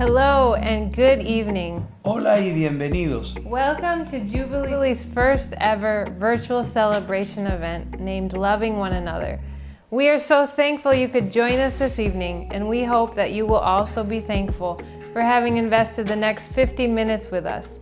Hello and good evening. Hola y bienvenidos. Welcome to Jubilee's first ever virtual celebration event named Loving One Another. We are so thankful you could join us this evening, and we hope that you will also be thankful for having invested the next 50 minutes with us.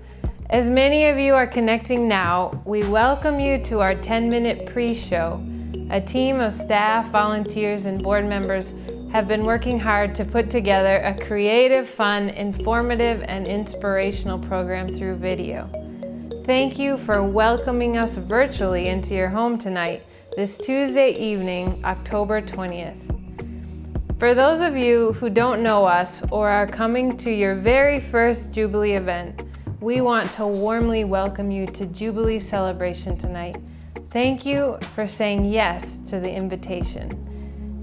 As many of you are connecting now, we welcome you to our 10-minute pre-show. A team of staff, volunteers, and board members have been working hard to put together a creative, fun, informative, and inspirational program through video. Thank you for welcoming us virtually into your home tonight, this Tuesday evening, October 20th. For those of you who don't know us or are coming to your very first Jubilee event, we want to warmly welcome you to Jubilee celebration tonight. Thank you for saying yes to the invitation.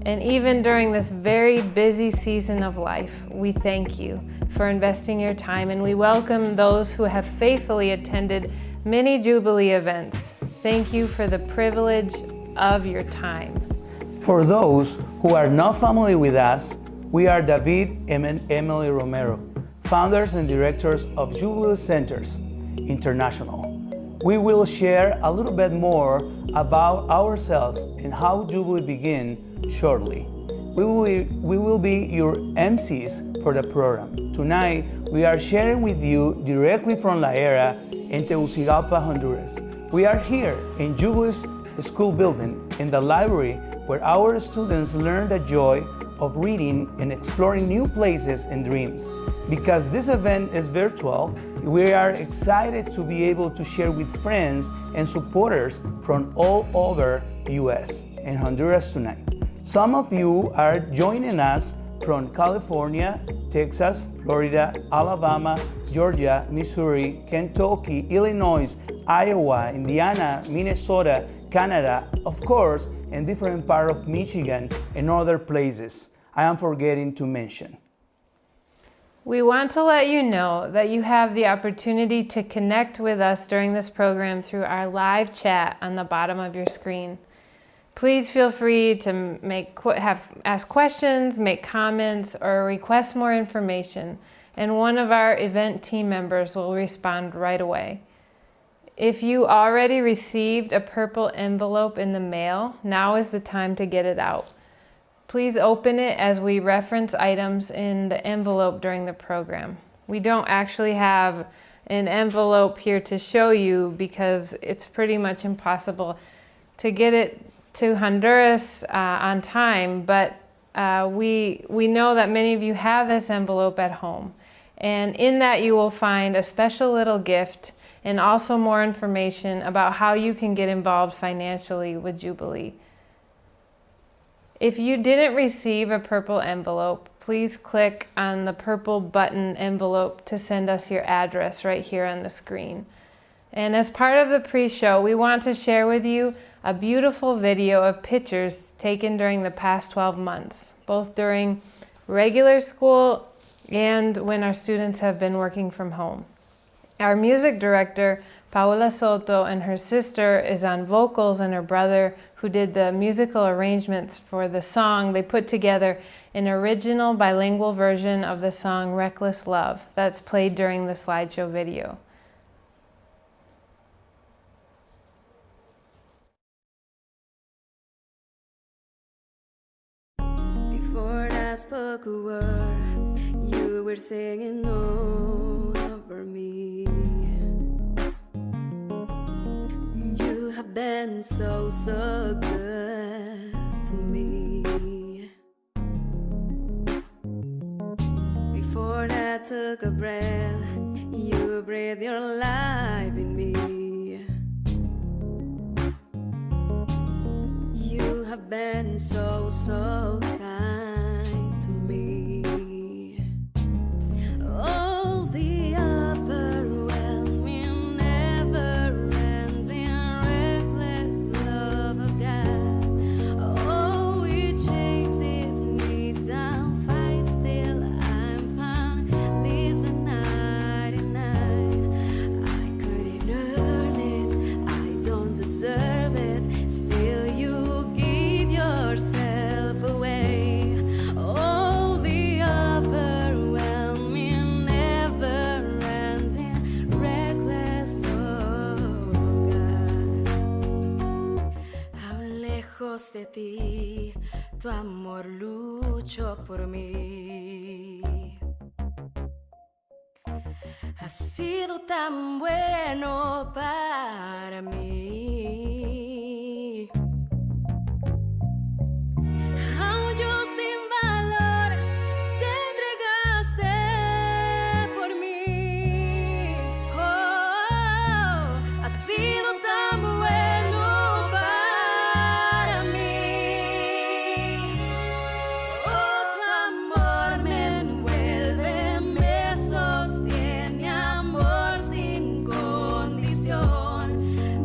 And even during this very busy season of life, we thank you for investing your time, and we welcome those who have faithfully attended many Jubilee events. Thank you for the privilege of your time. For those who are not familiar with us, we are David and Emily Romero, founders and directors of Jubilee Centers International. We will share a little bit more about ourselves and how Jubilee began shortly. We will be your MCs for the program. Tonight, we are sharing with you directly from La Era in Tegucigalpa, Honduras. We are here in Jubilee's school building in the library where our students learn the joy of reading and exploring new places and dreams. Because this event is virtual, we are excited to be able to share with friends and supporters from all over the US and Honduras tonight. Some of you are joining us from California, Texas, Florida, Alabama, Georgia, Missouri, Kentucky, Illinois, Iowa, Indiana, Minnesota, Canada, of course, and different parts of Michigan and other places I am forgetting to mention. We want to let you know that you have the opportunity to connect with us during this program through our live chat on the bottom of your screen. Please feel free to ask questions, make comments, or request more information, and one of our event team members will respond right away. If you already received a purple envelope in the mail, now is the time to get it out. Please open it as we reference items in the envelope during the program. We don't actually have an envelope here to show you because it's pretty much impossible to get it to Honduras on time, but we know that many of you have this envelope at home. And in that you will find a special little gift and also more information about how you can get involved financially with Jubilee. If you didn't receive a purple envelope, please click on the purple button envelope to send us your address right here on the screen. And as part of the pre-show, we want to share with you a beautiful video of pictures taken during the past 12 months, both during regular school and when our students have been working from home. Our music director, Paola Soto, and her sister is on vocals, and her brother, who did the musical arrangements for the song, they put together an original bilingual version of the song Reckless Love that's played during the slideshow video. Before I spoke a word, you were singing over me. You have been so good to me. Before I took a breath, you breathed your life in me. You have been so kind to me. All the overwhelming, never-ending, reckless love of God. Oh, it chases me down, fights till I'm found, leaves the 99. I couldn't earn it, I don't deserve it. Still, you give yourself away. de ti, tu amor luchó por mí. Has sido tan bueno para mí. Aún yo sin valor te entregaste por mí. Oh, has sido tan bueno para mí. Oh, tu amor me envuelve, me sostiene, amor sin condición.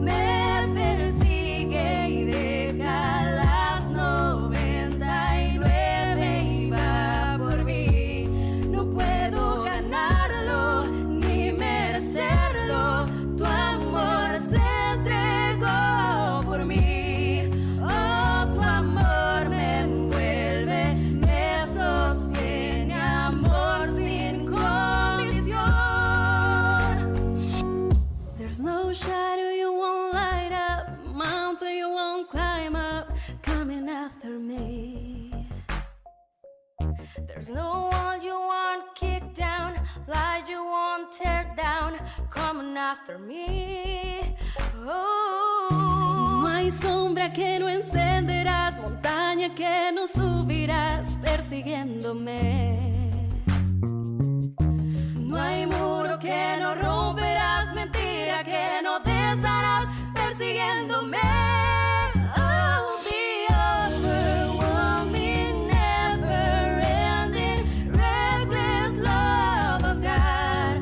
Me persigue y deja las 99 y va por mí. No puedo ganarlo ni merecerlo. Tu amor se entregó por mí. Oh, tu amor me envuelve, me sostiene, amor sin condición. There's no shadow you won't light up, mountain you won't climb up, coming after me. There's no wall you won't kick down, light you won't tear down, coming after me. Oh. No hay sombra que no encenderás, montaña que no subirás, persiguiéndome. No hay muro que no romperás, mentira que no desharás, persiguiéndome. Oh, the overwhelming, never-ending, reckless love of God.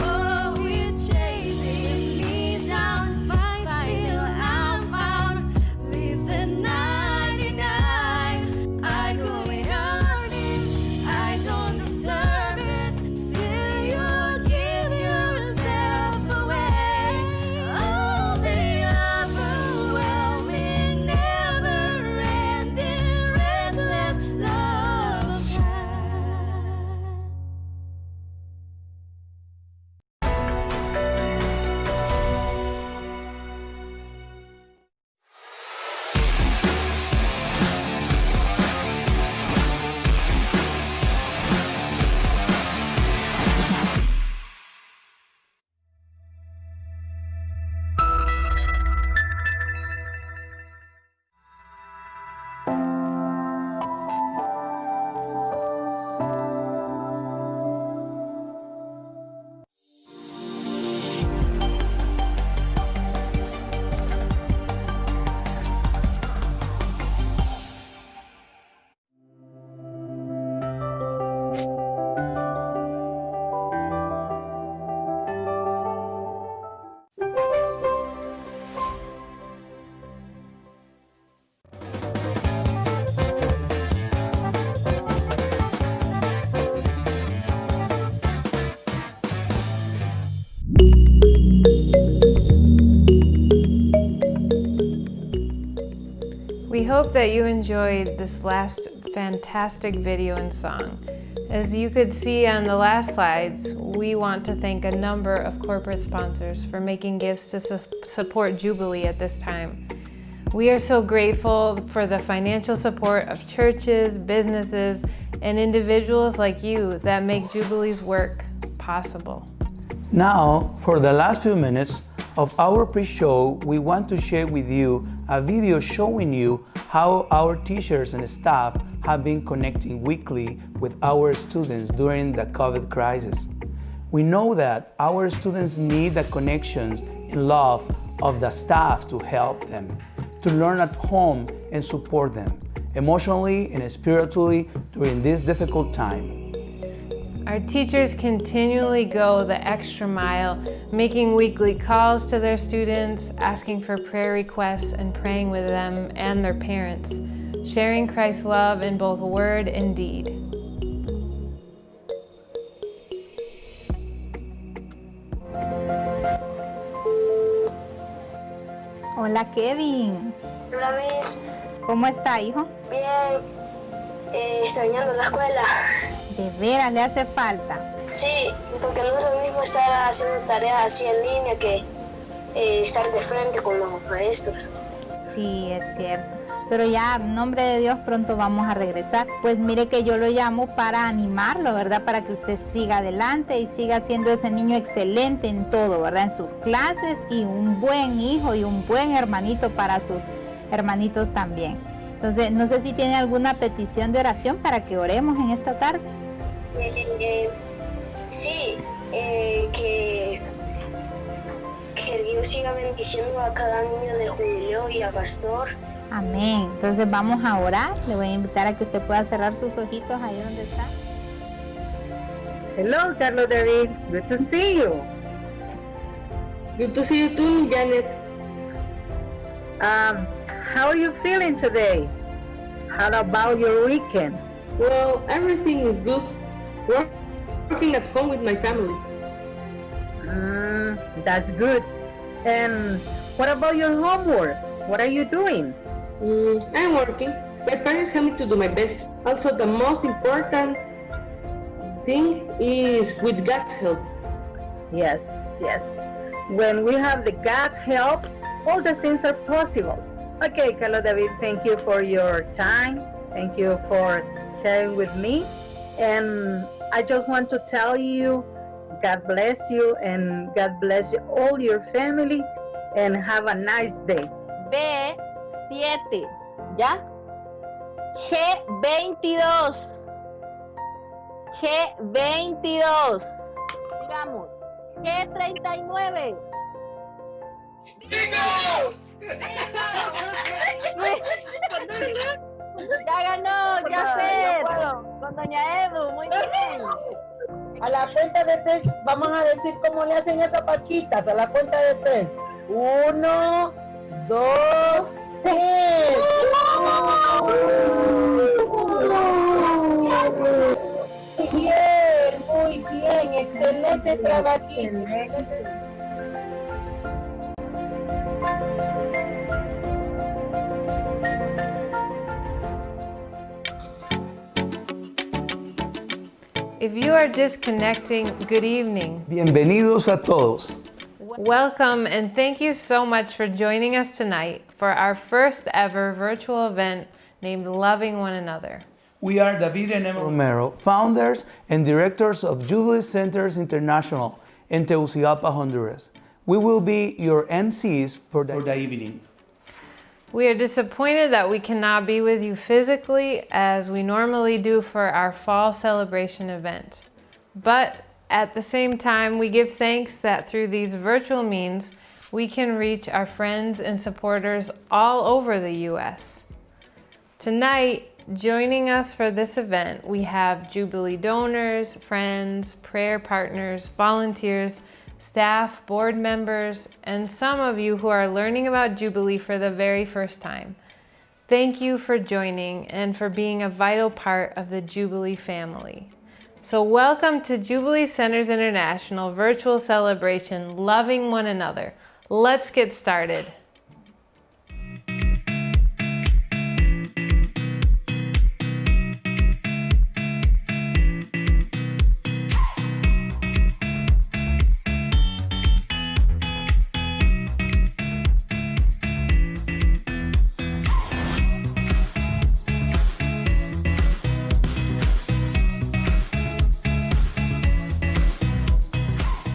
Oh, it chases me down, finds till I'm found, leaves the 99. I couldn't earn it, I don't deserve it, still you give yourself away. Oh, the overwhelming, never-ending, reckless love of We hope that you enjoyed this last fantastic video and song. As you could see on the last slides, we want to thank a number of corporate sponsors for making gifts to support Jubilee at this time. We are so grateful for the financial support of churches, businesses, and individuals like you that make Jubilee's work possible. Now, for the last few minutes of our pre-show, we want to share with you a video showing you how our teachers and staff have been connecting weekly with our students during the COVID crisis. We know that our students need the connections and love of the staff to help them, to learn at home and support them, emotionally and spiritually during this difficult time. Our teachers continually go the extra mile, making weekly calls to their students, asking for prayer requests and praying with them and their parents, sharing Christ's love in both word and deed. Hola Kevin, Hola Miss, ¿cómo está, hijo? bien, extrañando la escuela. ¿De veras le hace falta? Sí, porque no es lo mismo estar haciendo tareas así en línea que estar de frente con los maestros. Sí, es cierto. pero ya en nombre de Dios pronto vamos a regresar. Pues mire que yo lo llamo para animarlo, ¿verdad? Para que usted siga adelante y siga siendo ese niño excelente en todo, ¿verdad? En sus clases y un buen hijo y un buen hermanito para sus hermanitos también. Entonces, no sé si tiene alguna petición de oración para que oremos en esta tarde. Sí, que Dios siga bendiciendo a cada niño de Jubileo y a Pastor. Amén. Entonces vamos a orar. Le voy a invitar a que usted pueda cerrar sus ojitos ahí donde está. Hello, Carlos David. Good to see you. Good to see you too, Janet. How are you feeling today? How about your weekend? Well, everything is good. Working at home with my family. That's good. And what about your homework? What are you doing? I'm working. My parents help me to do my best. Also, the most important thing is with God's help. Yes. When we have the God's help, all the things are possible. Okay, Carlos David, thank you for your time. Thank you for sharing with me. And I just want to tell you, God bless you and God bless you, all your family, and have a nice day. B7, ¿ya? G22. G22. Digamos, G39. Ya ganó, ya sé. Con Doña Edu, muy bien. A la cuenta de 3 vamos a decir cómo le hacen esas paquitas. A la cuenta de 3. 1, 2, 3. Muy bien. Excelente trabajito. If you are just connecting, good evening. Bienvenidos a todos. Welcome and thank you so much for joining us tonight for our first ever virtual event named Loving One Another. We are David and Emily Romero, founders and directors of Jubilee Centers International in Tegucigalpa, Honduras. We will be your MCs for the evening. We are disappointed that we cannot be with you physically as we normally do for our fall celebration event. But at the same time, we give thanks that through these virtual means, we can reach our friends and supporters all over the U.S. Tonight, joining us for this event, we have Jubilee donors, friends, prayer partners, volunteers, staff, board members, and some of you who are learning about Jubilee for the very first time. Thank you for joining and for being a vital part of the Jubilee family. So welcome to Jubilee Centers International virtual celebration, Loving One Another. Let's get started.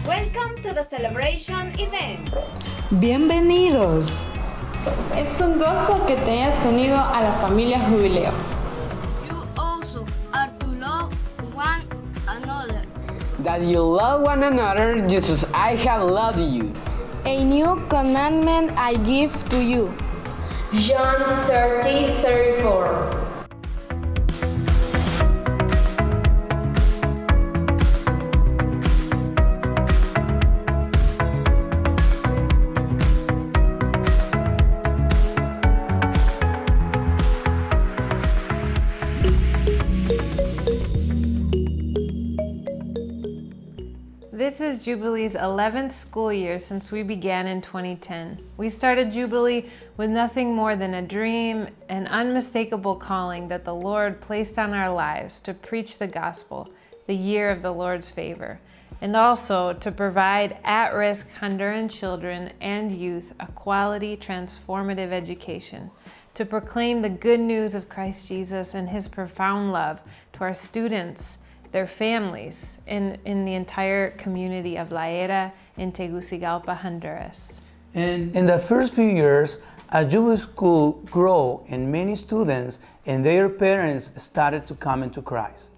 Welcome to the celebration event. Bienvenidos. Es un gozo que te hayas unido a la familia Jubileo. You also are to love one another. That you love one another just as I have loved you. A new commandment I give to you. John 30:34. This is Jubilee's 11th school year since we began in 2010. We started Jubilee with nothing more than a dream, an unmistakable calling that the Lord placed on our lives to preach the gospel, the year of the Lord's favor, and also to provide at-risk Honduran children and youth a quality, transformative education, to proclaim the good news of Christ Jesus and his profound love to our students, their families, and in the entire community of La Era in Tegucigalpa, Honduras. And in the first few years, as Jubilee School grew and many students and their parents started to come into Christ,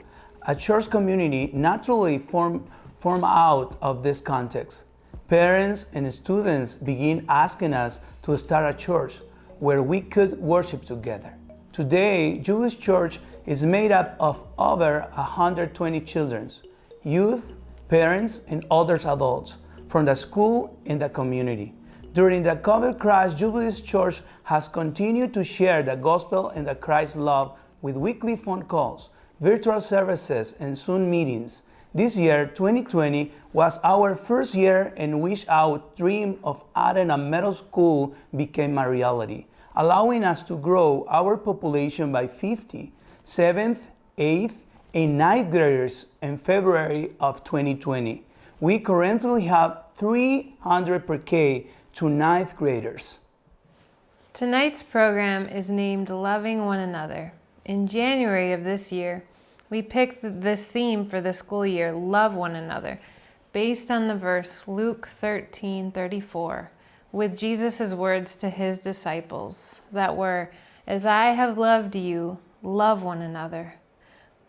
a church community naturally formed out of this context. Parents and students began asking us to start a church where we could worship together. Today, Jubilee's church is made up of over 120 children, youth, parents, and other adults from the school and the community. During the COVID crisis, Jubilee's church has continued to share the gospel and the Christ love with weekly phone calls, virtual services, and Zoom meetings. This year, 2020, was our first year in which our dream of adding a middle school became a reality, allowing us to grow our population by 50, 7th, 8th, and 9th graders in February of 2020. We currently have 300 pre-K to 9th graders. Tonight's program is named Loving One Another. In January of this year, we picked this theme for the school year, Love One Another, based on the verse Luke 13:34, with Jesus' words to his disciples that were, "As I have loved you, love one another."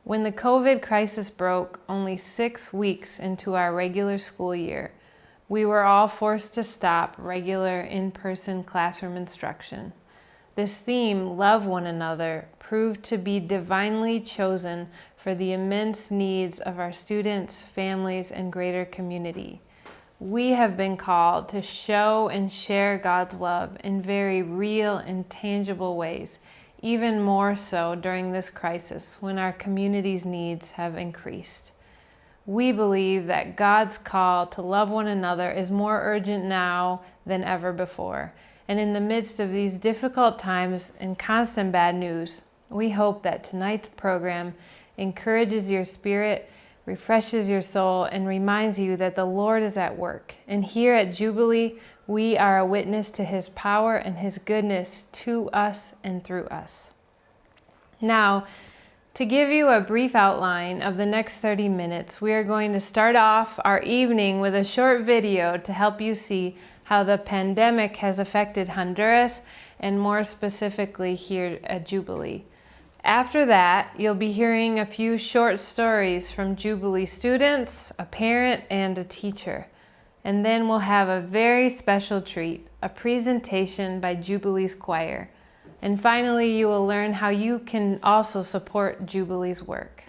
When the COVID crisis broke only 6 weeks into our regular school year, we were all forced to stop regular in-person classroom instruction. This theme, Love One Another, proved to be divinely chosen for the immense needs of our students, families, and greater community. We have been called to show and share God's love in very real and tangible ways, even more so during this crisis when our community's needs have increased. We believe that God's call to love one another is more urgent now than ever before. And in the midst of these difficult times and constant bad news, we hope that tonight's program encourages your spirit, refreshes your soul, and reminds you that the Lord is at work. And here at Jubilee, we are a witness to his power and his goodness to us and through us. Now, to give you a brief outline of the next 30 minutes, we are going to start off our evening with a short video to help you see how the pandemic has affected Honduras and more specifically here at Jubilee. After that, you'll be hearing a few short stories from Jubilee students, a parent, and a teacher. And then we'll have a very special treat, a presentation by Jubilee's choir. And finally, you will learn how you can also support Jubilee's work.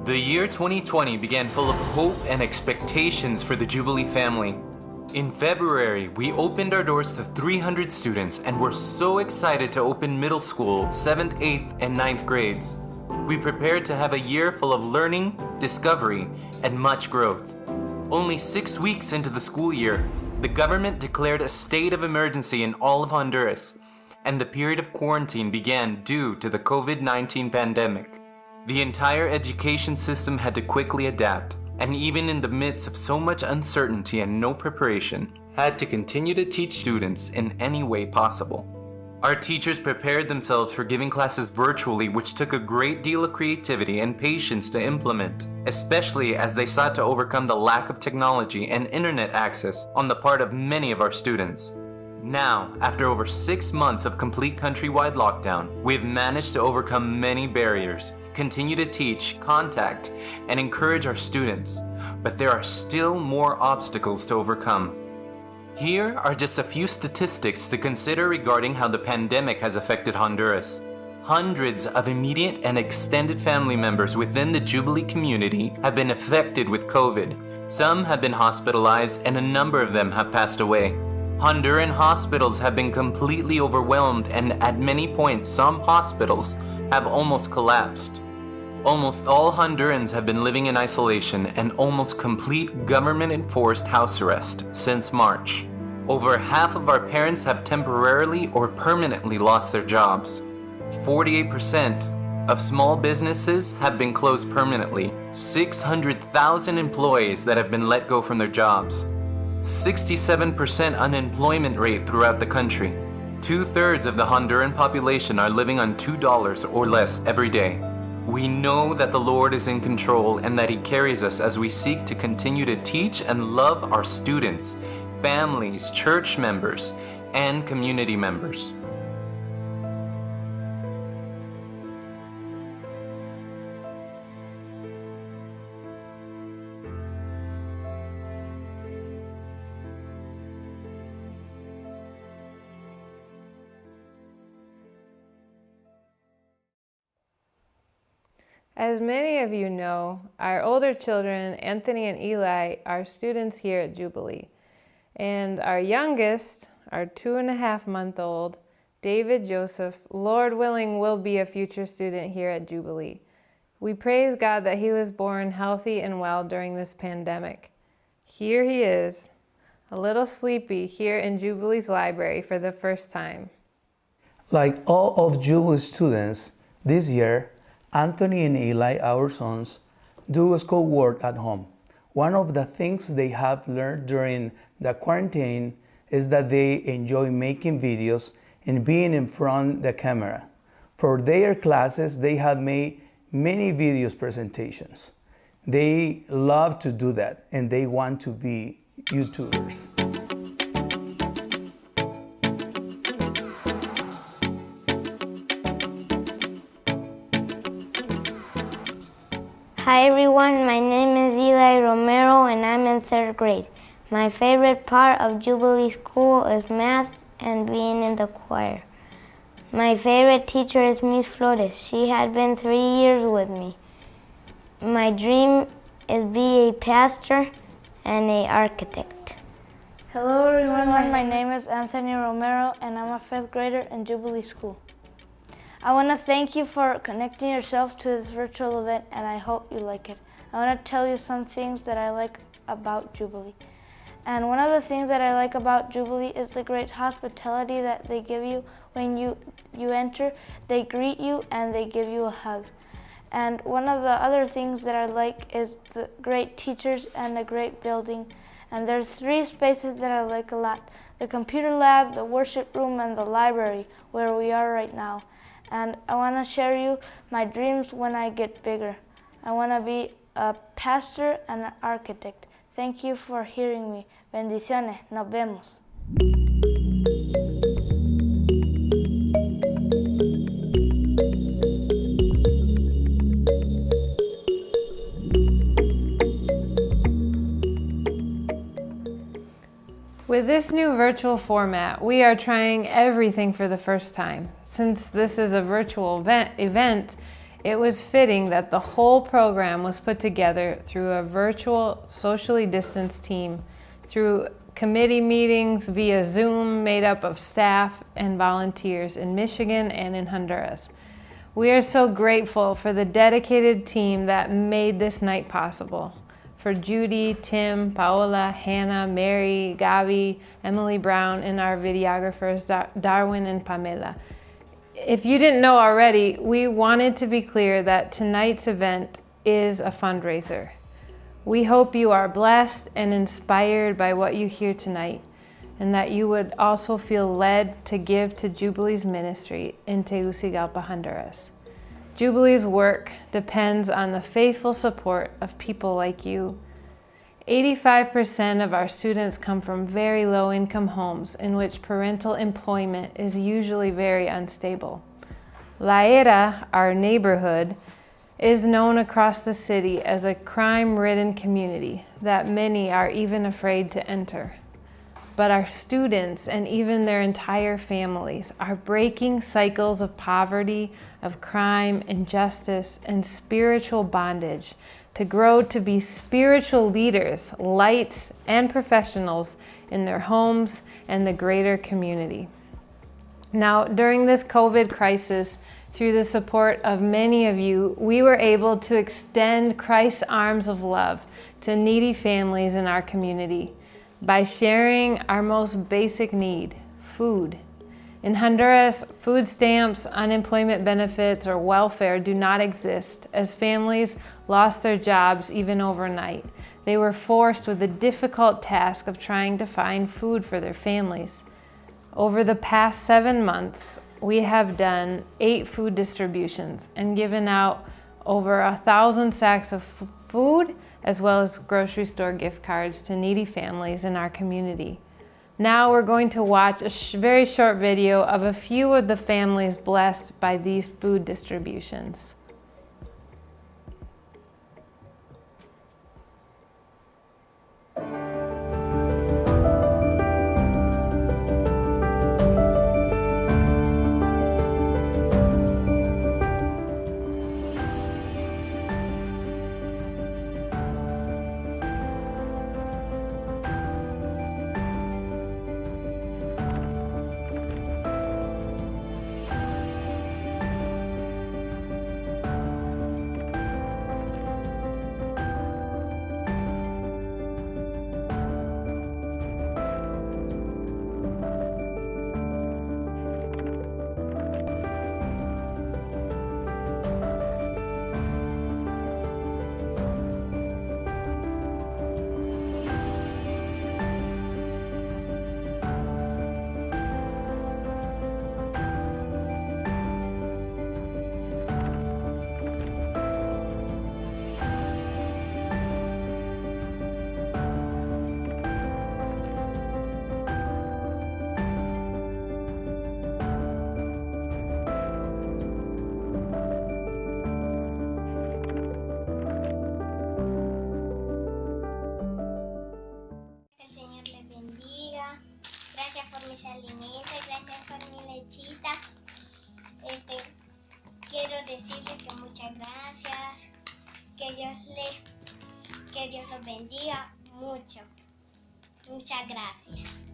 The year 2020 began full of hope and expectations for the Jubilee family. In February, we opened our doors to 300 students and were so excited to open middle school, 7th, 8th, and 9th grades. We prepared to have a year full of learning, discovery, and much growth. Only 6 weeks into the school year, the government declared a state of emergency in all of Honduras, and the period of quarantine began due to the COVID-19 pandemic. The entire education system had to quickly adapt, and even in the midst of so much uncertainty and no preparation, had to continue to teach students in any way possible. Our teachers prepared themselves for giving classes virtually, which took a great deal of creativity and patience to implement, especially as they sought to overcome the lack of technology and internet access on the part of many of our students. Now, after over 6 months of complete countrywide lockdown, we have managed to overcome many barriers, continue to teach, contact, and encourage our students, but there are still more obstacles to overcome. Here are just a few statistics to consider regarding how the pandemic has affected Honduras. Hundreds of immediate and extended family members within the Jubilee community have been affected with COVID. Some have been hospitalized and a number of them have passed away. Honduran hospitals have been completely overwhelmed, and at many points some hospitals have almost collapsed. Almost all Hondurans have been living in isolation and almost complete government-enforced house arrest since March. Over half of our parents have temporarily or permanently lost their jobs. 48% of small businesses have been closed permanently. 600,000 employees that have been let go from their jobs. 67% unemployment rate throughout the country. 2/3 of the Honduran population are living on $2 or less every day. We know that the Lord is in control and that He carries us as we seek to continue to teach and love our students, families, church members, and community members. As many of you know, our older children, Anthony and Eli, are students here at Jubilee. And our youngest, our 2.5-month-old, David Joseph, Lord willing, will be a future student here at Jubilee. We praise God that he was born healthy and well during this pandemic. Here he is, a little sleepy here in Jubilee's library for the first time. Like all of Jubilee students, this year, Anthony and Eli, our sons, do schoolwork at home. One of the things they have learned during the quarantine is that they enjoy making videos and being in front of the camera. For their classes, they have made many videos presentations. They love to do that and they want to be YouTubers. Hi everyone, my name is Eli Romero and I'm in 3rd grade. My favorite part of Jubilee School is math and being in the choir. My favorite teacher is Miss Flores. She had been 3 years with me. My dream is be a pastor and an architect. Hello everyone, my name is Anthony Romero and I'm a 5th grader in Jubilee School. I want to thank you for connecting yourself to this virtual event and I hope you like it. I want to tell you some things that I like about Jubilee. And one of the things that I like about Jubilee is the great hospitality that they give you when you enter. They greet you and they give you a hug. And one of the other things that I like is the great teachers and a great building. And there's 3 spaces that I like a lot: the computer lab, the worship room, and the library where we are right now. And I want to share you my dreams when I get bigger. I want to be a pastor and an architect. Thank you for hearing me. Bendiciones. Nos vemos. With this new virtual format, we are trying everything for the first time. Since this is a virtual event, it was fitting that the whole program was put together through a virtual, socially distanced team, through committee meetings via Zoom made up of staff and volunteers in Michigan and in Honduras. We are so grateful for the dedicated team that made this night possible. For Judy, Tim, Paola, Hannah, Mary, Gabi, Emily Brown, and our videographers Darwin and Pamela. If you didn't know already, we wanted to be clear that tonight's event is a fundraiser. We hope you are blessed and inspired by what you hear tonight, and that you would also feel led to give to Jubilee's ministry in Tegucigalpa, Honduras. Jubilee's work depends on the faithful support of people like you. 85% of our students come from very low-income homes in which parental employment is usually very unstable. La Era, our neighborhood, is known across the city as a crime-ridden community that many are even afraid to enter. But our students and even their entire families are breaking cycles of poverty, of crime, injustice, and spiritual bondage to grow to be spiritual leaders, lights, and professionals in their homes and the greater community. Now, during this COVID crisis, through the support of many of you, we were able to extend Christ's arms of love to needy families in our community. by sharing our most basic need, food. In Honduras, food stamps, unemployment benefits, or welfare do not exist, as families lost their jobs even overnight. They were forced with the difficult task of trying to find food for their families. Over the past 7 months, we have done 8 food distributions and given out over 1,000 sacks of food, as well as grocery store gift cards to needy families in our community. Now we're going to watch a very short video of a few of the families blessed by these food distributions. Mis alimentos, gracias por mi lechita. Quiero decirle que muchas gracias, que Dios los bendiga mucho. Muchas gracias.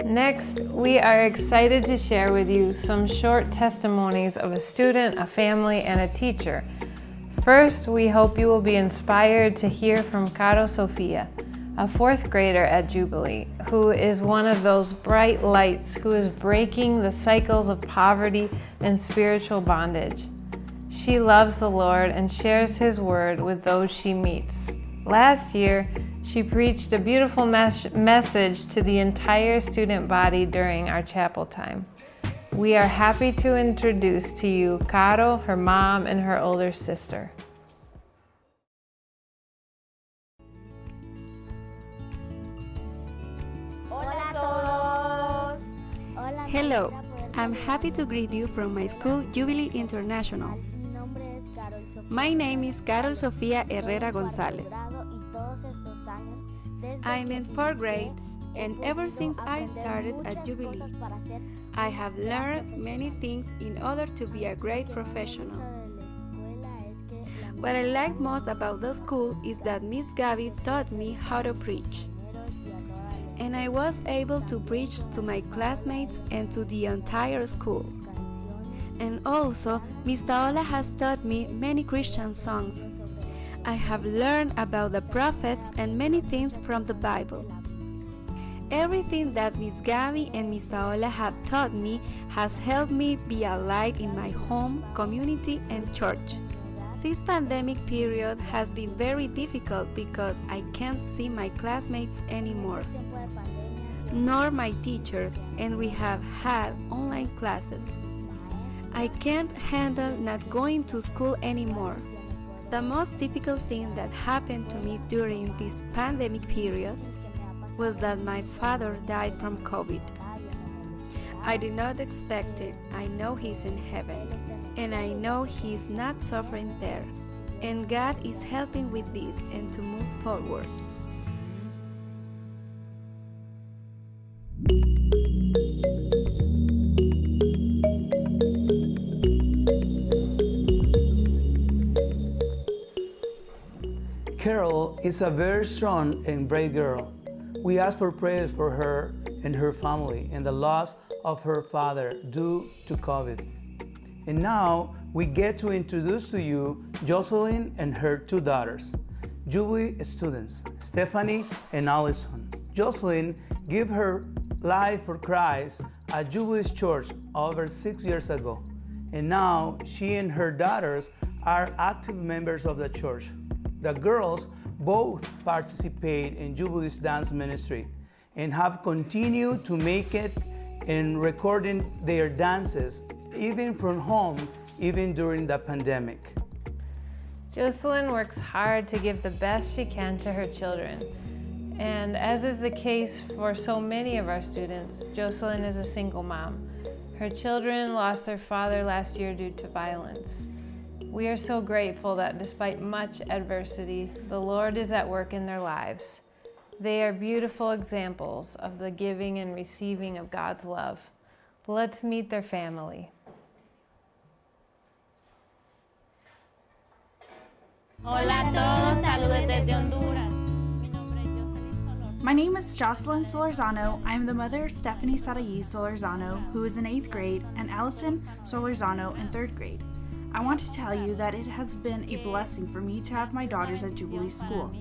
Next, we are excited to share with you some short testimonies of a student, a family, and a teacher. First, we hope you will be inspired to hear from Caro Sofia, a 4th grader at Jubilee, who is one of those bright lights who is breaking the cycles of poverty and spiritual bondage. She loves the Lord and shares His word with those she meets. Last year, she preached a beautiful message to the entire student body during our chapel time. We are happy to introduce to you Caro, her mom, and her older sister. Hola a todos. Hello, I'm happy to greet you from my school, Jubilee International. My name is Carol Sofia Herrera Gonzalez. I'm in 4th grade, and ever since I started at Jubilee, I have learned many things in order to be a great professional. What I like most about the school is that Miss Gabby taught me how to preach. And I was able to preach to my classmates and to the entire school. And also, Miss Paola has taught me many Christian songs. I have learned about the prophets and many things from the Bible. Everything that Miss Gabby and Miss Paola have taught me has helped me be a light in my home, community, and church. This pandemic period has been very difficult because I can't see my classmates anymore, nor my teachers, and we have had online classes. I can't handle not going to school anymore. The most difficult thing that happened to me during this pandemic period was that my father died from COVID. I did not expect it. I know he's in heaven, and I know he's not suffering there, and God is helping with this and to move forward. Carol is a very strong and brave girl. We ask for prayers for her and her family and the loss of her father due to COVID. And now we get to introduce to you Jocelyn and her two daughters, Jubilee students, Stephanie and Allison. Jocelyn gave her life for Christ at Jubilee's church over 6 years ago. And now she and her daughters are active members of the church. The girls both participate in Jubilee's dance ministry and have continued to make it in recording their dances, even from home, even during the pandemic. Jocelyn works hard to give the best she can to her children. And as is the case for so many of our students, Jocelyn is a single mom. Her children lost their father last year due to violence. We are so grateful that despite much adversity, the Lord is at work in their lives. They are beautiful examples of the giving and receiving of God's love. Let's meet their family. Hola a todos, saludos desde Honduras. My name is Jocelyn Solorzano. I am the mother of Stephanie Sarayi Solorzano, who is in 8th grade, and Allison Solorzano in 3rd grade. I want to tell you that it has been a blessing for me to have my daughters at Jubilee School.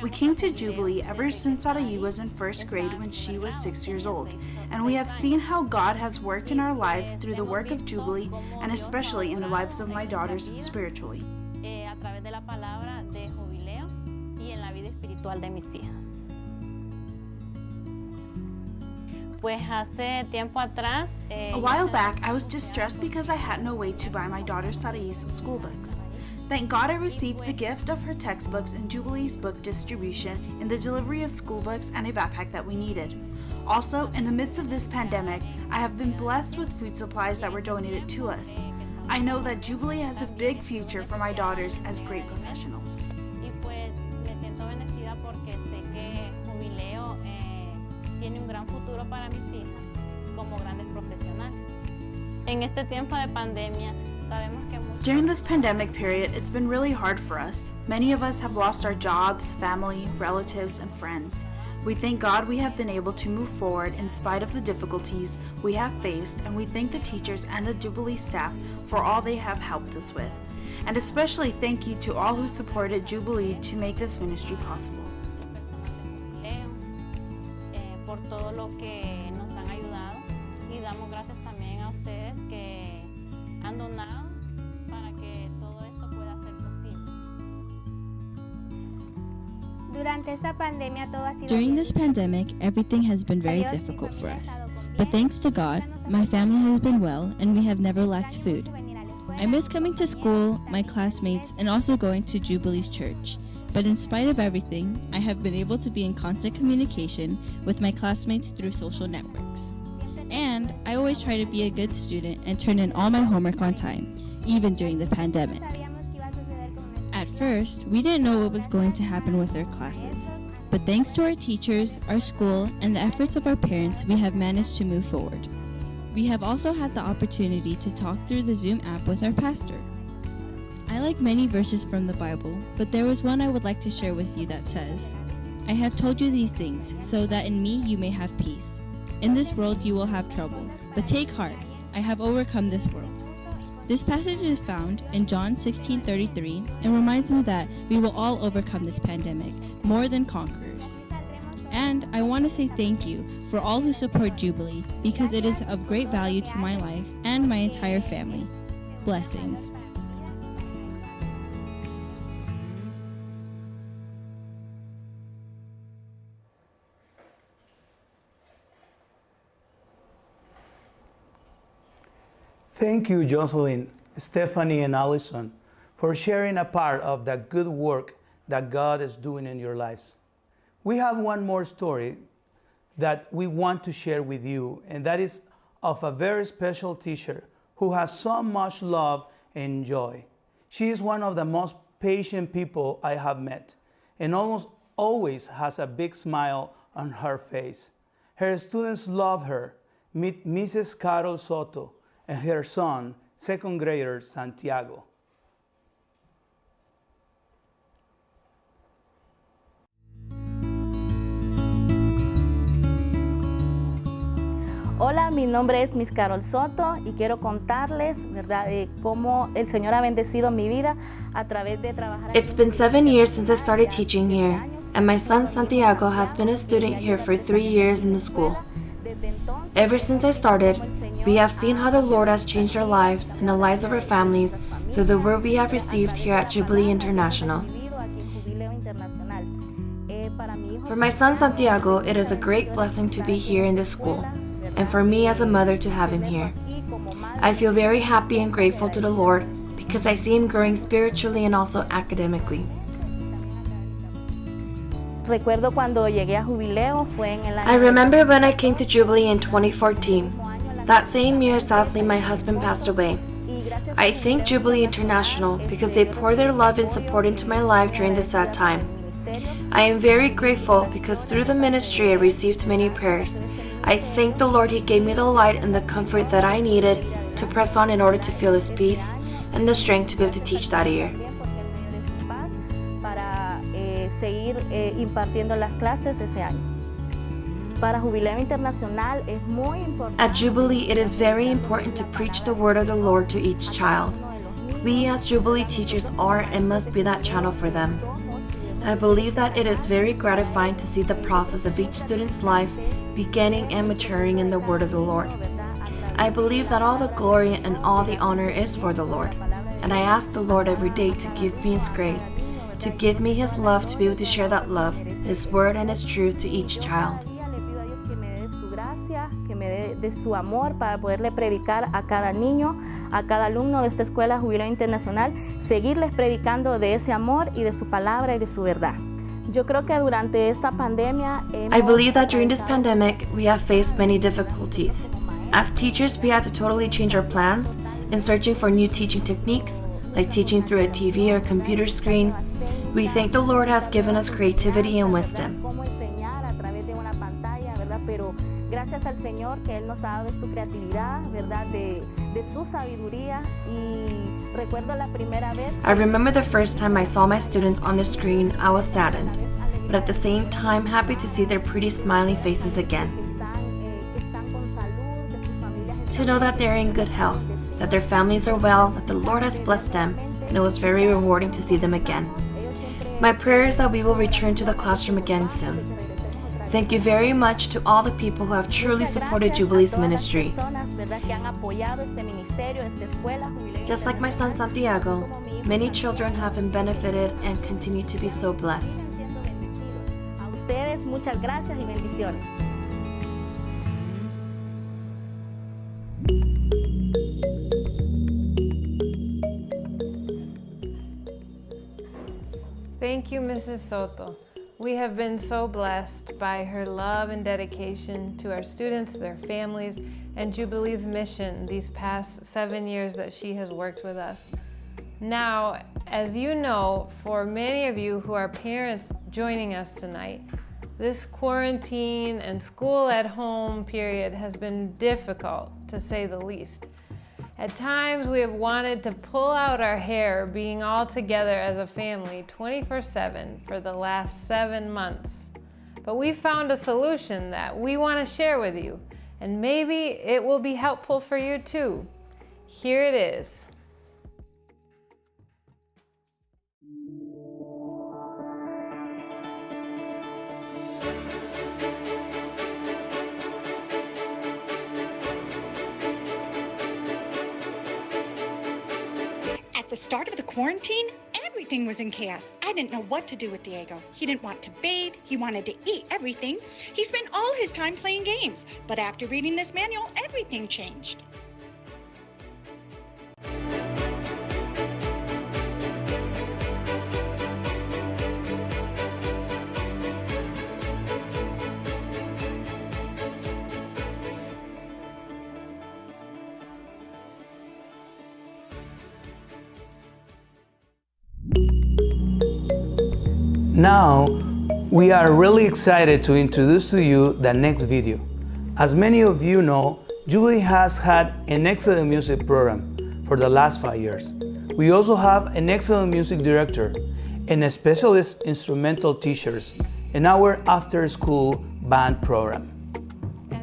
We came to Jubilee ever since Sarayi was in 1st grade when she was 6 years old, and we have seen how God has worked in our lives through the work of Jubilee, and especially in the lives of my daughters spiritually. A través de la palabra de Jubileo y en la vida espiritual de mis hijas. Pues hace tiempo atrás. A while back, I was distressed because I had no way to buy my daughter Sarayi's school books. Thank God I received the gift of her textbooks and Jubilee's book distribution in the delivery of school books and a backpack that we needed. Also, in the midst of this pandemic, I have been blessed with food supplies that were donated to us. I know that Jubilee has a big future for my daughters as great professionals. Y pues me siento bendecida porque sé que Jubileo tiene un gran futuro para mis hijas como grandes profesionales. En este tiempo de pandemia, sabemos que during this pandemic period, it's been really hard for us. Many of us have lost our jobs, family, relatives, and friends. We thank God we have been able to move forward in spite of the difficulties we have faced, and we thank the teachers and the Jubilee staff for all they have helped us with. And especially thank you to all who supported Jubilee to make this ministry possible. Por todo lo que nos han ayudado y damos gracias también a ustedes que han donado para que todo esto pueda ser posible. During this pandemic, everything has been very difficult for us. But thanks to God, my family has been well and we have never lacked food. I miss coming to school, my classmates, and also going to Jubilee's church. But in spite of everything, I have been able to be in constant communication with my classmates through social networks. And I always try to be a good student and turn in all my homework on time, even during the pandemic. At first, we didn't know what was going to happen with our classes. But thanks to our teachers, our school, and the efforts of our parents, we have managed to move forward. We have also had the opportunity to talk through the Zoom app with our pastor. I like many verses from the Bible, but there was one I would like to share with you that says, I have told you these things, so that in me you may have peace. In this world you will have trouble, but take heart, I have overcome this world. This passage is found in John 16:33 and reminds me that we will all overcome this pandemic, more than conquerors. And I want to say thank you for all who support Jubilee, because it is of great value to my life and my entire family. Blessings. Thank you, Jocelyn, Stephanie, and Allison, for sharing a part of the good work that God is doing in your lives. We have one more story that we want to share with you, and that is of a very special teacher who has so much love and joy. She is one of the most patient people I have met, and almost always has a big smile on her face. Her students love her. Meet Mrs. Carol Soto and her son, second grader Santiago. Hola, mi nombre es Miss Carol Soto y quiero contarles, ¿verdad?, cómo el Señor ha bendecido mi vida a través de trabajar. It's been 7 years since I started teaching here, and my son Santiago has been a student here for 3 years in the school. Ever since I started, we have seen how the Lord has changed our lives and the lives of our families through the word we have received here at Jubilee International. For my son Santiago, it is a great blessing to be here in this school, and for me as a mother to have him here. I feel very happy and grateful to the Lord because I see him growing spiritually and also academically. Recuerdo cuando llegué a Jubileo fue en el año. I remember when I came to Jubilee in 2014. That same year, sadly, my husband passed away. I thank Jubilee International because they pour their love and support into my life during this sad time. I am very grateful because through the ministry I received many prayers. I thank the Lord He gave me the light and the comfort that I needed to press on in order to feel His peace and the strength to be able to teach that year. Para seguir impartiendo las clases ese año. Para Jubileo Internacional es muy importante. At Jubilee, it is very important to preach the word of the Lord to each child. We as Jubilee teachers are and must be that channel for them. I believe that it is very gratifying to see the process of each student's life beginning and maturing in the word of the Lord. I believe that all the glory and all the honor is for the Lord, and I ask the Lord every day to give me His grace, to give me His love to be able to share that love, His word and His truth to each child. Que me dé de su amor para poderle predicar a cada niño, a cada alumno de esta escuela Jubileo Internacional, seguirles predicando de ese amor y de su palabra y de su verdad. Yo creo que durante esta pandemia I believe that during this pandemic we have faced many difficulties. As teachers, we had to totally change our plans in searching for new teaching techniques, like teaching through a TV or computer screen. We thank the Lord has given us creativity and wisdom. Gracias al Señor que Él nos ha dado de su creatividad, ¿verdad? De su sabiduría. Y recuerdo la primera vez. I remember the first time I saw my students on the screen, I was saddened, but at the same time happy to see their pretty smiling faces again. To know that they're in good health, that their families are well, that the Lord has blessed them, and it was very rewarding to see them again. My prayer is that we will return to the classroom again soon. Thank you very much to all the people who have truly supported Jubilee's ministry. Just like my son Santiago, many children have been benefited and continue to be so blessed. A ustedes, muchas gracias y bendiciones. Thank you, Mrs. Soto. We have been so blessed by her love and dedication to our students, their families, and Jubilee's mission these past 7 years that she has worked with us. Now, as you know, for many of you who are parents joining us tonight, this quarantine and school at home period has been difficult, to say the least. At times, we have wanted to pull out our hair being all together as a family 24/7 for the last 7 months. But we found a solution that we want to share with you, and maybe it will be helpful for you too. Here it is. At the start of the quarantine, everything was in chaos. I didn't know what to do with Diego. He didn't want to bathe. He wanted to eat everything. He spent all his time playing games. But after reading this manual, everything changed. Now, we are really excited to introduce to you the next video. As many of you know, Jubilee has had an excellent music program for the last 5 years. We also have an excellent music director and a specialist instrumental teachers in our after-school band program.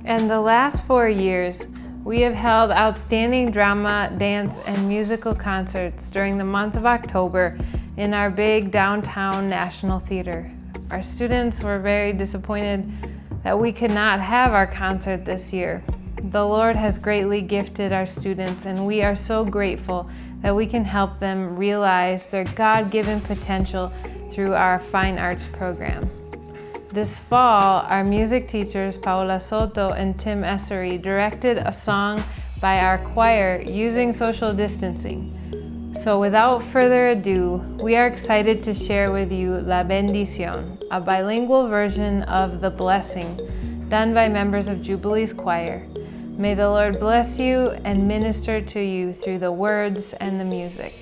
And the last 4 years, we have held outstanding drama, dance, and musical concerts during the month of October in our big downtown National Theater. Our students were very disappointed that we could not have our concert this year. The Lord has greatly gifted our students, and we are so grateful that we can help them realize their God-given potential through our fine arts program. This fall, our music teachers Paola Soto and Tim Essery directed a song by our choir using social distancing. So without further ado, we are excited to share with you La Bendición, a bilingual version of The Blessing, done by members of Jubilee's choir. May the Lord bless you and minister to you through the words and the music.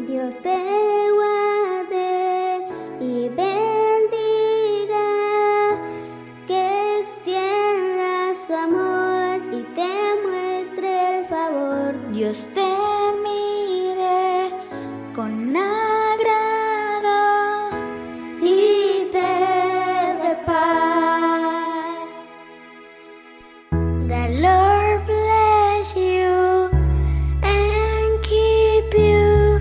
Dios te guarde y bendiga, que extienda su amor y te muestre el favor. Dios te mire con agrado y te dé paz. The Lord bless you and keep you.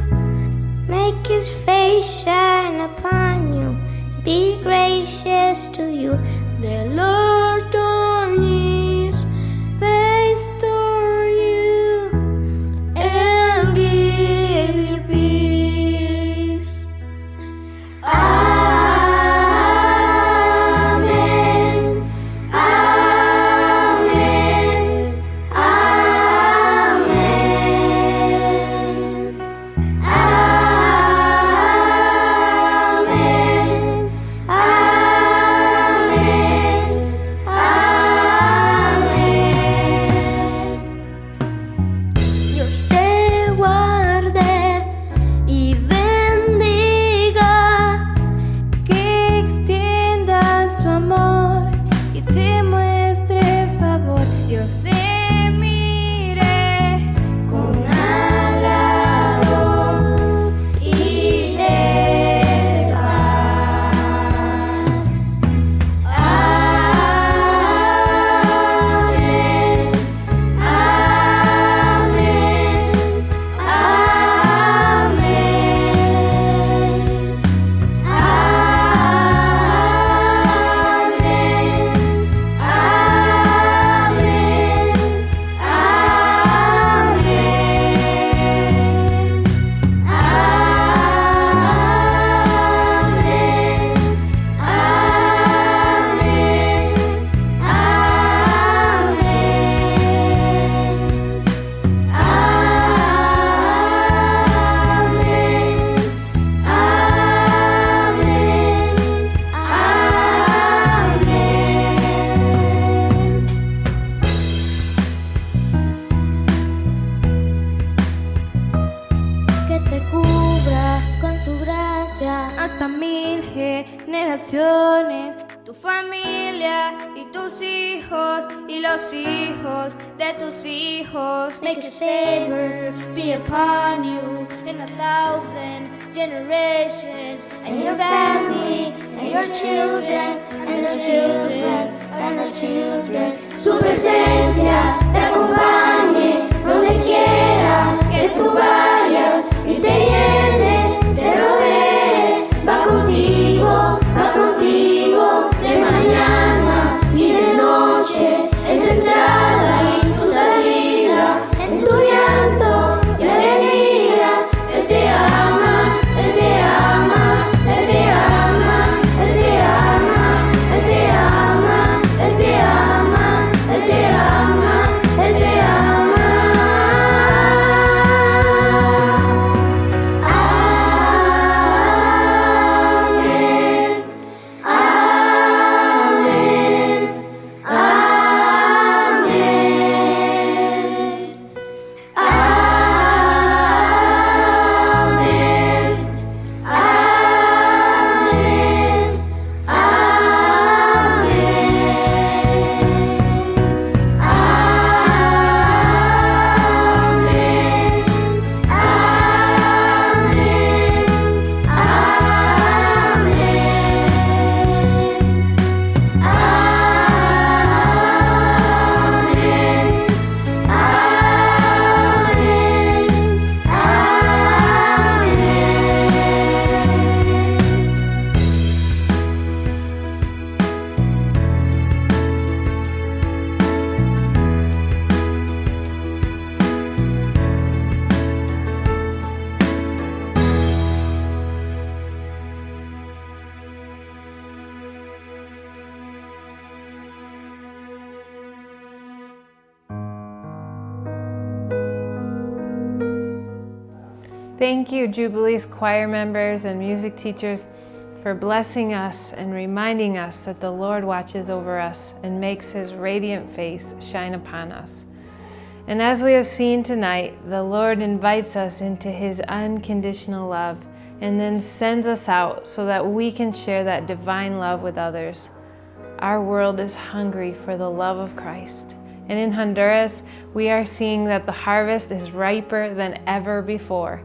Make his face shine upon you, be gracious to you. The Lord turn his face toward you and give you peace. Amen. Amen. Amen. Dios te guarde y bendiga, que extienda su amor y te muestre favor. Dios te mire con agrado y te dé paz. Amen. Amen. Que te cubra con su gracia hasta 1000 generaciones, tu familia y tus hijos y los hijos de tus hijos. Make his favor be upon you in 1,000 generations, and your family and your children and their children and their children. Su presencia te acompañe donde quiera que tú vayas y te llene, te rodee, va contigo de mañana y de noche, en tu entrada y tu salida, en tu llanto y alegría. Él te ama, Él te ama, Él te ama, Él te ama, Él te ama, Él te ama, Él te ama, Él te ama. Thank you, Jubilee's choir members and music teachers, for blessing us and reminding us that the Lord watches over us and makes His radiant face shine upon us. And as we have seen tonight, the Lord invites us into His unconditional love and then sends us out so that we can share that divine love with others. Our world is hungry for the love of Christ. And in Honduras, we are seeing that the harvest is riper than ever before.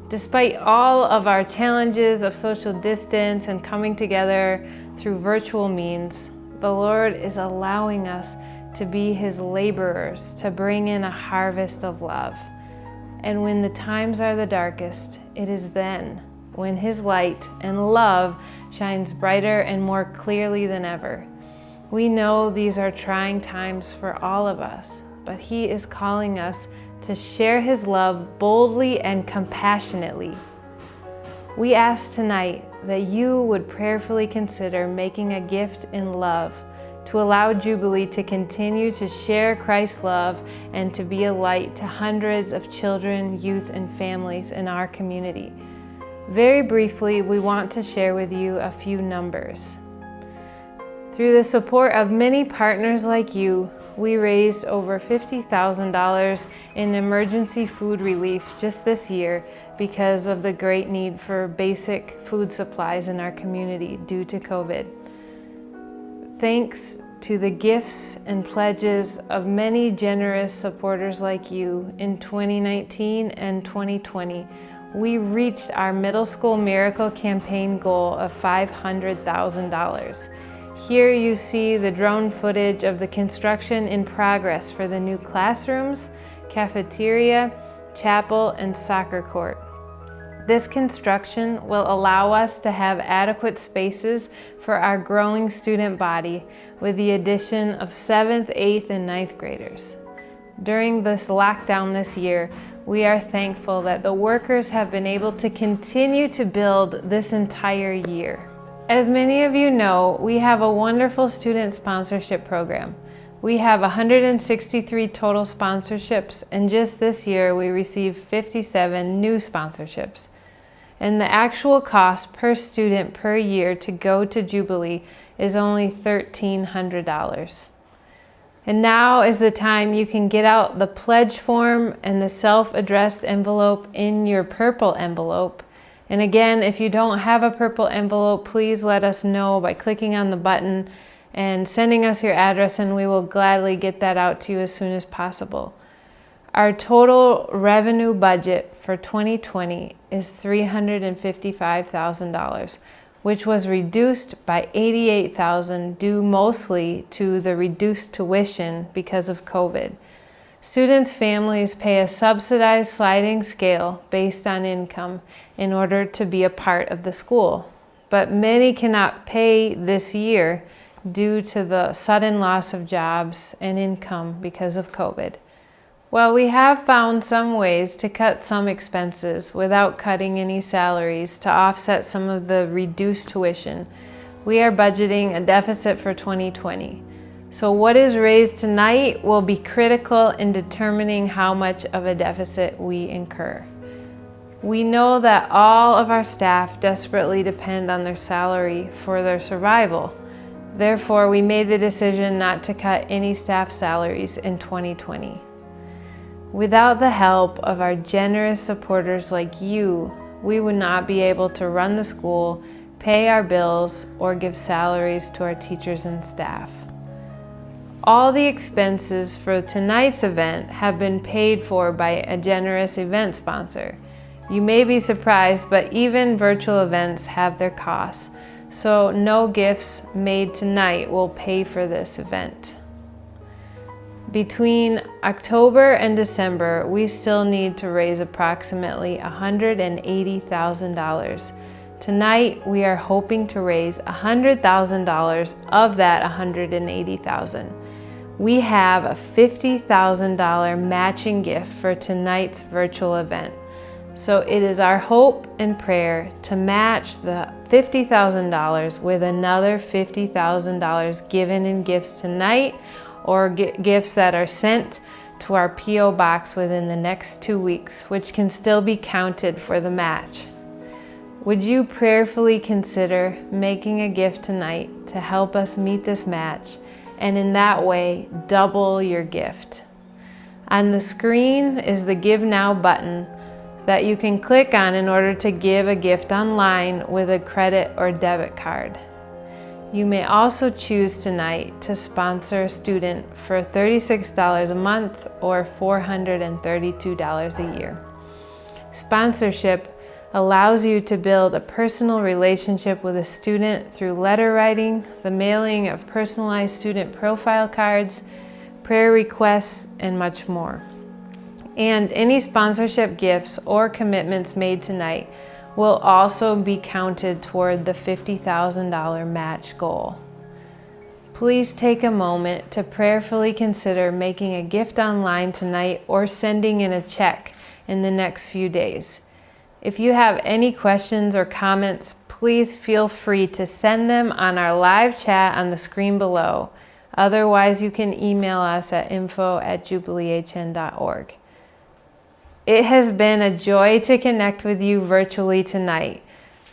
Despite all of our challenges of social distance and coming together through virtual means, the Lord is allowing us to be His laborers, to bring in a harvest of love. And when the times are the darkest, it is then when His light and love shines brighter and more clearly than ever. We know these are trying times for all of us, but He is calling us to share His love boldly and compassionately. We ask tonight that you would prayerfully consider making a gift in love to allow Jubilee to continue to share Christ's love and to be a light to hundreds of children, youth, and families in our community. Very briefly, we want to share with you a few numbers. Through the support of many partners like you, we raised over $50,000 in emergency food relief just this year because of the great need for basic food supplies in our community due to COVID. Thanks to the gifts and pledges of many generous supporters like you, in 2019 and 2020, we reached our Middle School Miracle Campaign goal of $500,000. Here you see the drone footage of the construction in progress for the new classrooms, cafeteria, chapel, and soccer court. This construction will allow us to have adequate spaces for our growing student body with the addition of 7th, 8th, and 9th graders. During this lockdown this year, we are thankful that the workers have been able to continue to build this entire year. As many of you know, we have a wonderful student sponsorship program. We have 163 total sponsorships, and just this year we received 57 new sponsorships. And the actual cost per student per year to go to Jubilee is only $1,300. And now is the time you can get out the pledge form and the self-addressed envelope in your purple envelope. And again, if you don't have a purple envelope, please let us know by clicking on the button and sending us your address, and we will gladly get that out to you as soon as possible. Our total revenue budget for 2020 is $355,000, which was reduced by $88,000 due mostly to the reduced tuition because of COVID. Students' families pay a subsidized sliding scale based on income in order to be a part of the school. But many cannot pay this year due to the sudden loss of jobs and income because of COVID. While we have found some ways to cut some expenses without cutting any salaries to offset some of the reduced tuition, we are budgeting a deficit for 2020. So what is raised tonight will be critical in determining how much of a deficit we incur. We know that all of our staff desperately depend on their salary for their survival. Therefore, we made the decision not to cut any staff salaries in 2020. Without the help of our generous supporters like you, we would not be able to run the school, pay our bills, or give salaries to our teachers and staff. All the expenses for tonight's event have been paid for by a generous event sponsor. You may be surprised, but even virtual events have their costs, so no gifts made tonight will pay for this event. Between October and December, we still need to raise approximately $180,000. Tonight, we are hoping to raise $100,000 of that $180,000. We have a $50,000 matching gift for tonight's virtual event. So it is our hope and prayer to match the $50,000 with another $50,000 given in gifts tonight, or gifts that are sent to our P.O. box within the next 2 weeks, which can still be counted for the match. Would you prayerfully consider making a gift tonight to help us meet this match, and in that way, double your gift? On the screen is the Give Now button that you can click on in order to give a gift online with a credit or debit card. You may also choose tonight to sponsor a student for $36 a month or $432 a year. Sponsorship allows you to build a personal relationship with a student through letter writing, the mailing of personalized student profile cards, prayer requests, and much more. And any sponsorship gifts or commitments made tonight will also be counted toward the $50,000 match goal. Please take a moment to prayerfully consider making a gift online tonight or sending in a check in the next few days. If you have any questions or comments, please feel free to send them on our live chat on the screen below. Otherwise, you can email us at info@jubileehn.org. It has been a joy to connect with you virtually tonight.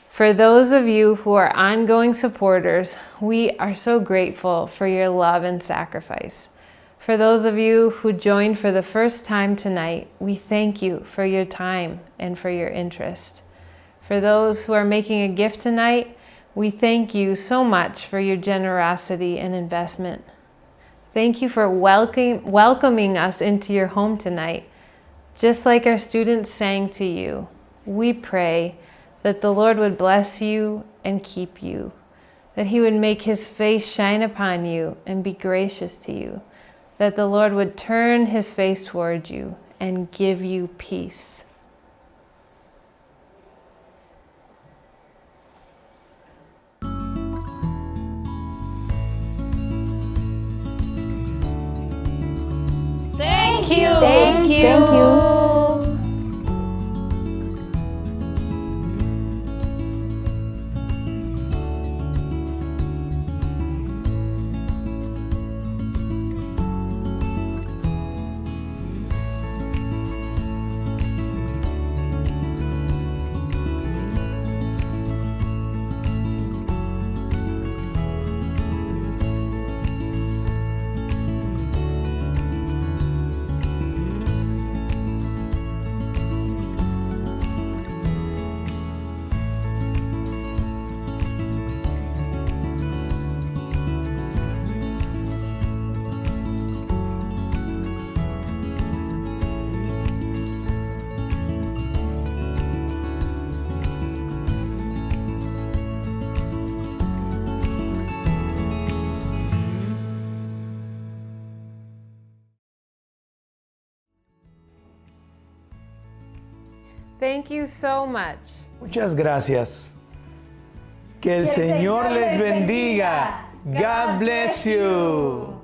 For those of you who are ongoing supporters, we are so grateful for your love and sacrifice. For those of you who joined for the first time tonight, we thank you for your time and for your interest. For those who are making a gift tonight, we thank you so much for your generosity and investment. Thank you for welcoming us into your home tonight. Just like our students sang to you, we pray that the Lord would bless you and keep you, that He would make His face shine upon you and be gracious to you, that the Lord would turn His face toward you and give you peace. Thank you. Thank you. Thank you. Thank you so much. Muchas gracias. Que el Señor les bendiga. God bless you.